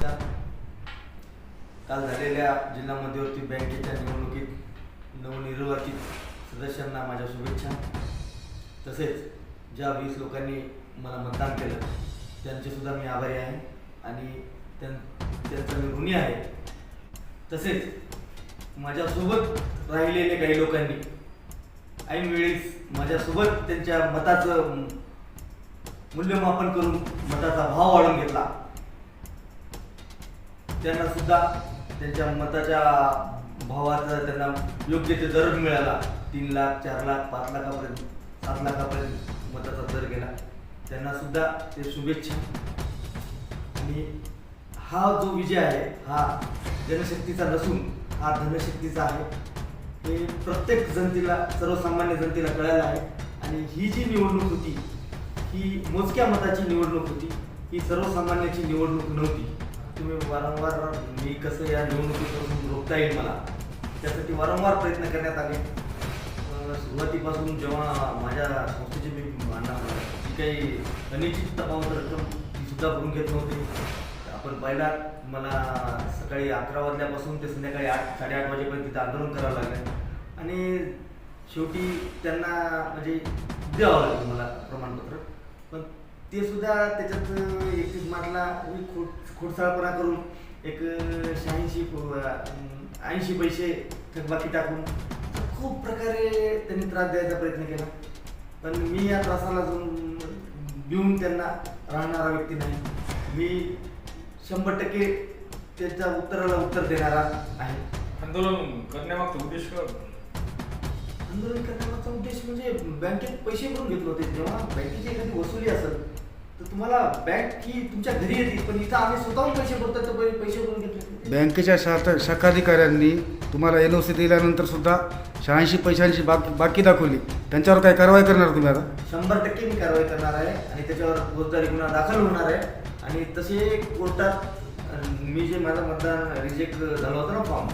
नमस्कार. काल झालेल्या जिल्हा मध्यवर्ती बँकेच्या निवडणुकीत नवनिर्वाचित सदस्यांना माझ्या शुभेच्छा. तसेच ज्या 20 लोकांनी मला मतदान केलं त्यांचेसुद्धा मी आभारी आहे आणि त्यांचा मी ऋणी आहे. तसेच माझ्यासोबत राहिलेले काही लोकांनी ऐनवेळीस माझ्यासोबत त्यांच्या मताचं मूल्यमापन करून मताचा भाव वाढवून घेतला, त्यांना सुद्धा त्यांच्या मताच्या भावाचा त्यांना योग्य ते दर मिळाला. 3 लाख 4 लाख 5 लाखापर्यंत 7 लाखापर्यंत मताचा दर गेला. त्यांना सुद्धा ते शुभेच्छा. आणि हा जो विजय आहे हा जनशक्तीचा नसून हा धनशक्तीचा आहे. हे प्रत्येक जनतेला, सर्वसामान्य जनतेला कळायला आहे. आणि ही जी निवडणूक होती ही मोजक्या मताची निवडणूक होती, ही सर्वसामान्याची निवडणूक नव्हती. तुम्ही वारंवार मी कसं या निवडणुकीपासून रोखता येईल मला त्यासाठी वारंवार प्रयत्न करण्यात आले. सुरुवातीपासून जेव्हा माझ्या संस्थेची मी जी काही अनिश्चित तपावत रक्कम ती सुद्धा भरून घेत नव्हते. आपण पाहिला मला सकाळी 11 वाजल्यापासून ते संध्याकाळी 8-8:30 वाजेपर्यंत तिथं आंदोलन करावं लागलं आणि शेवटी त्यांना म्हणजे द्यावं लागलं मला प्रमाणपत्र. पण ते सुद्धा त्याच्यात 31 मार्चला मी खोडसाळपणा करून एक 80 पैसे थकबाकी टाकून खूप प्रकारे त्यांनी त्रास द्यायचा प्रयत्न केला. पण मी या त्रासाला भिवून त्यांना राहणारा व्यक्ती नाही. मी 100% त्याच्या उत्तराला उत्तर देणारा आहे. आंदोलन करण्यामागचा उद्देश काय? आंदोलन करण्यामागचा उद्देश म्हणजे बँकेत पैसे भरून घेतले होते. जेव्हा बँकेची एखादी वसुली असेल तर तुम्हाला बँक ही तुमच्या घरी येते, पण इथं आम्ही स्वतःहून पैसे भरतो तर पैसे भरून घेतले. बँकेच्या शाखाधिकाऱ्यांनी तुम्हाला NOC दिल्यानंतर सुद्धा 86 पैशांची बाकी दाखवली. त्यांच्यावर काय कारवाई करणार तुम्ही आता? 100% मी कारवाई करणार आहे आणि त्याच्यावर फौजदारी गुन्हा दाखल होणार आहे. आणि तसे कोर्टात मी जे माझं मतदान रिजेक्ट झालं होतं ना फॉर्म,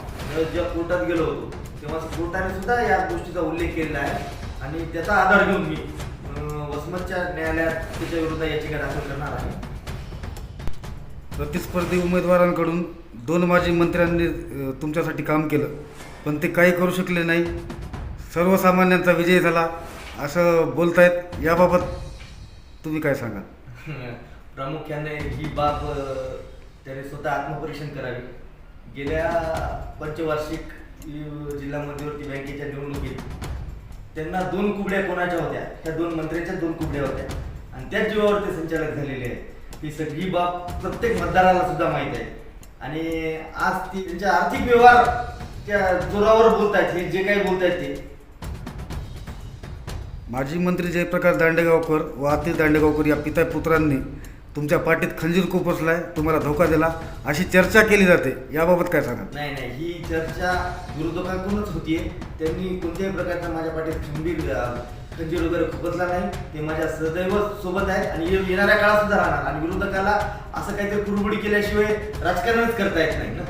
जेव्हा कोर्टात गेलो होतो तेव्हा कोर्टाने सुद्धा या गोष्टीचा उल्लेख केलेला आहे आणि त्याचा आधार घेऊन मी वसमतच्या न्यायालयात त्याच्या विरुद्ध याचिका दाखल करणार आहे. प्रतिस्पर्धी उमेदवारांकडून 2 माजी मंत्र्यांनी तुमच्यासाठी काम केलं, पण ते काही करू शकले नाही. सर्वसामान्यांचा विजय झाला असं बोलतायत. याबाबत तुम्ही काय सांगाल? प्रामुख्याने ही बाब त्याने स्वतः आत्मपरीक्षण करावी. गेल्या पंचवार्षिक जिल्हा मध्यवर्ती बँकेच्या निवडणुकीत त्यांना 2 कुबड्या कोणाच्या होत्या? त्या 2 मंत्र्यांच्या 2 कुबड्या होत्या आणि त्याच जीवावर ते संचालक झालेले आहेत. ही सगळी बाब प्रत्येक मतदाराला सुद्धा माहीत आहे. आणि आज ती त्यांच्या आर्थिक व्यवहार त्या जोरावर बोलतायत. हे जे काही बोलतायत ते माजी मंत्री जयप्रकाश दांडेगावकर व आतिश दांडेगावकर या पिता पुत्रांनी तुमच्या पाठीत खंजीर खुपसलाय, तुम्हाला धोका दिला अशी चर्चा केली जाते. याबाबत काय सांगा? नाही, ही चर्चा विरोधकांकडूनच होतीये. त्यांनी कोणत्याही प्रकारचा माझ्या पाठीत खंजीर वगैरे खुपसला नाही. ते माझ्या सदैव सोबत आहेत आणि येणाऱ्या काळात सुद्धा राहणार. आणि विरोधकाला असं काहीतरी कुरबुडी केल्याशिवाय राजकारणच करता येत नाही ना.